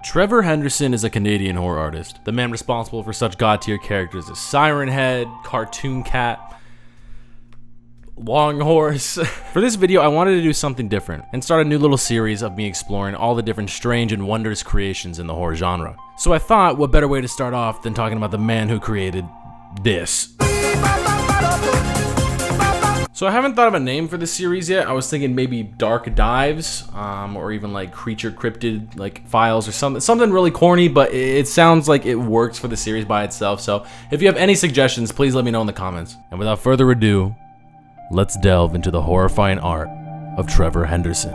Trevor Henderson is a Canadian horror artist, the man responsible for such god-tier characters as Sirenhead, Cartoon Cat, Long Horse. For this video, I wanted to do something different and start a new little series of me exploring all the different strange and wondrous creations in the horror genre. So I thought, what better way to start off than talking about the man who created this. So I haven't thought of a name for this series yet. I was thinking maybe Dark Dives, or even like Creature Cryptid like Files or something really corny, but it sounds like it works for the series by itself. So if you have any suggestions, please let me know in the comments. And without further ado, let's delve into the horrifying art of Trevor Henderson.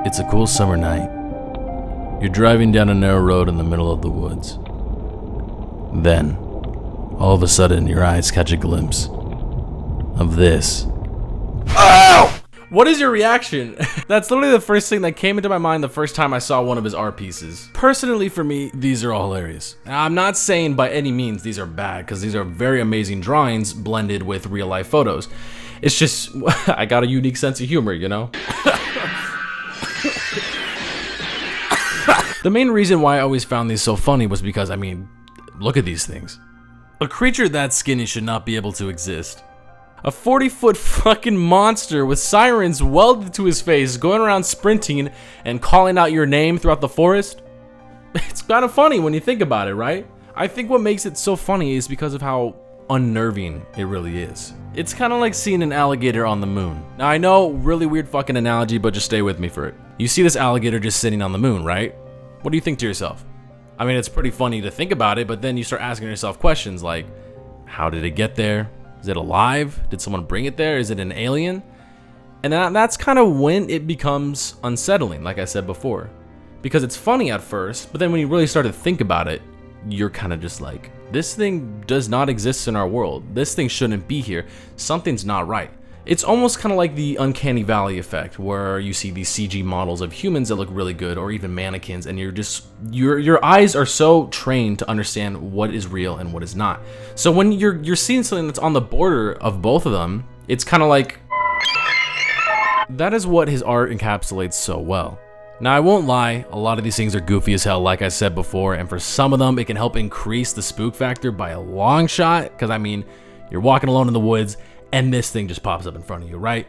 It's a cool summer night. You're driving down a narrow road in the middle of the woods. Then, all of a sudden, your eyes catch a glimpse of this. Ow! What is your reaction? That's literally the first thing that came into my mind the first time I saw one of his art pieces. Personally, for me, these are all hilarious. I'm not saying by any means these are bad, because these are very amazing drawings blended with real life photos. It's just, I got a unique sense of humor, you know? The main reason why I always found these so funny was because, I mean, look at these things. A creature that skinny should not be able to exist. A 40-foot fucking monster with sirens welded to his face, going around sprinting and calling out your name throughout the forest. It's kind of funny when you think about it, right? I think what makes it so funny is because of how unnerving it really is. It's kind of like seeing an alligator on the moon. Now I know, really weird fucking analogy, but just stay with me for it. You see this alligator just sitting on the moon, right? What do you think to yourself? I mean, it's pretty funny to think about it, but then you start asking yourself questions like, how did it get there? Is it alive? Did someone bring it there? Is it an alien? And that's kind of when it becomes unsettling, like I said before. Because it's funny at first, but then when you really start to think about it, you're kind of just like, this thing does not exist in our world. This thing shouldn't be here. Something's not right. It's almost kind of like the uncanny valley effect, where you see these CG models of humans that look really good, or even mannequins, and you're just, your eyes are so trained to understand what is real and what is not. So when you're seeing something that's on the border of both of them, it's kind of like, that is what his art encapsulates so well. Now I won't lie, a lot of these things are goofy as hell, like I said before, and for some of them it can help increase the spook factor by a long shot, because I mean, you're walking alone in the woods, and this thing just pops up in front of you, right?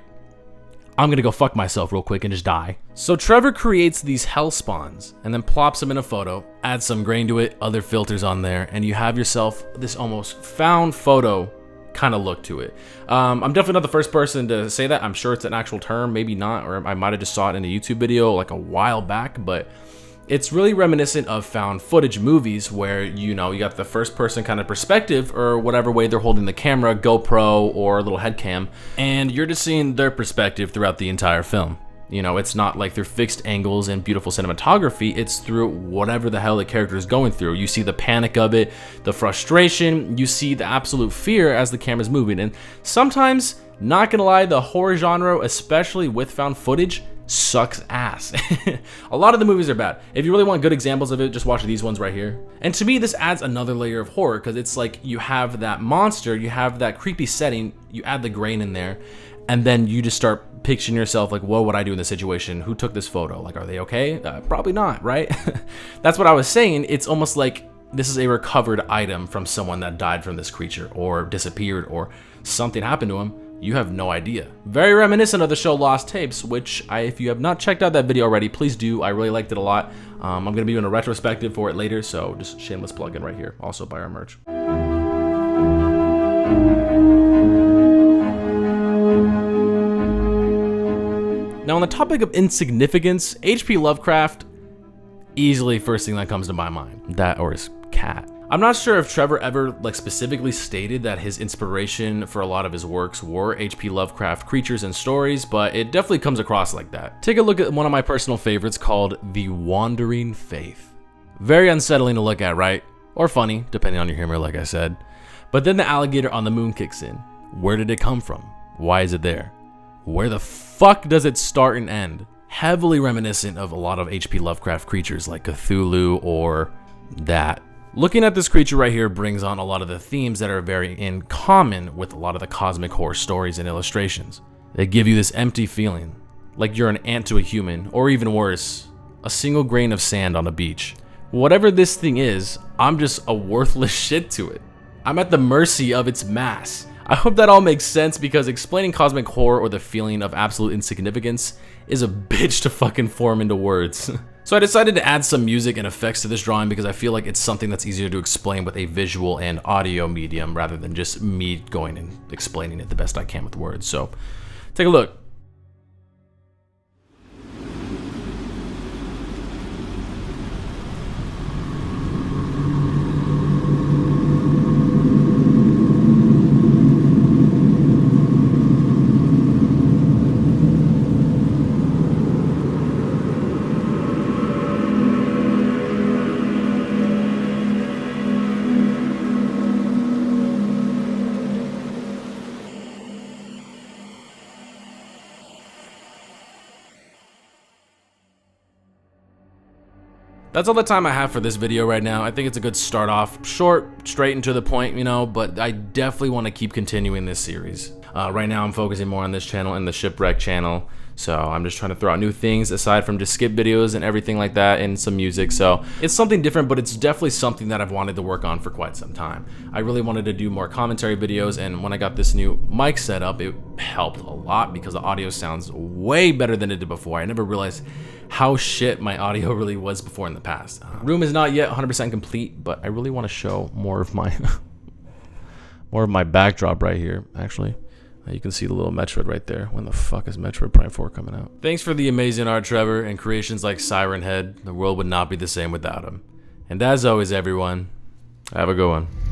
I'm gonna go fuck myself real quick and just die. So Trevor creates these hell spawns and then plops them in a photo, adds some grain to it, other filters on there, and you have yourself this almost found photo kind of look to it. I'm definitely not the first person to say that. I'm sure it's an actual term, maybe not, or I might have just saw it in a YouTube video like a while back, but it's really reminiscent of found footage movies where, you know, you got the first person kind of perspective, or whatever way they're holding the camera, GoPro or a little head cam, and you're just seeing their perspective throughout the entire film. You know, it's not like through fixed angles and beautiful cinematography, it's through whatever the hell the character is going through. You see the panic of it, the frustration, you see the absolute fear as the camera's moving. And sometimes, not gonna lie, the horror genre, especially with found footage, sucks ass. A lot of the movies are bad. If you really want good examples of it, just watch these ones right here. And to me, this adds another layer of horror, because it's like you have that monster, you have that creepy setting, you add the grain in there, and then you just start picturing yourself like, what would I do in this situation? Who took this photo? Like, are they okay? Probably not, right? That's what I was saying. It's almost like this is a recovered item from someone that died from this creature, or disappeared, or something happened to him. You have no idea. Very reminiscent of the show Lost Tapes, which if you have not checked out that video already, please do. I really liked it a lot. I'm gonna be doing a retrospective for it later, so just shameless plug-in right here. Also buy our merch. Now on the topic of insignificance, H.P. Lovecraft, easily first thing that comes to my mind. That or his cat. I'm not sure if Trevor ever specifically stated that his inspiration for a lot of his works were H.P. Lovecraft creatures and stories, but it definitely comes across like that. Take a look at one of my personal favorites called The Wandering Faith. Very unsettling to look at, right? Or funny, depending on your humor, like I said. But then the alligator on the moon kicks in. Where did it come from? Why is it there? Where the fuck does it start and end? Heavily reminiscent of a lot of H.P. Lovecraft creatures like Cthulhu or that. Looking at this creature right here brings on a lot of the themes that are very in common with a lot of the cosmic horror stories and illustrations. They give you this empty feeling, like you're an ant to a human, or even worse, a single grain of sand on a beach. Whatever this thing is, I'm just a worthless shit to it. I'm at the mercy of its mass. I hope that all makes sense, because explaining cosmic horror or the feeling of absolute insignificance is a bitch to fucking form into words. So I decided to add some music and effects to this drawing because I feel like it's something that's easier to explain with a visual and audio medium rather than just me going and explaining it the best I can with words. So take a look. That's all the time I have for this video right now. I think it's a good start off. Short, straight and to the point, you know, but I definitely want to keep continuing this series. Right now I'm focusing more on this channel and the shipwreck channel. So I'm just trying to throw out new things aside from just skip videos and everything like that and some music. So it's something different, but it's definitely something that I've wanted to work on for quite some time. I really wanted to do more commentary videos, and when I got this new mic set up, it helped a lot because the audio sounds way better than it did before. I never realized how shit my audio really was before in the past. Room is not yet 100% complete, but I really want to show more of my more of my backdrop right here, actually. You can see the little Metroid right there. When the fuck is Metroid Prime 4 coming out? Thanks for the amazing art, Trevor, and creations like Sirenhead. The world would not be the same without him. And as always, everyone, have a good one.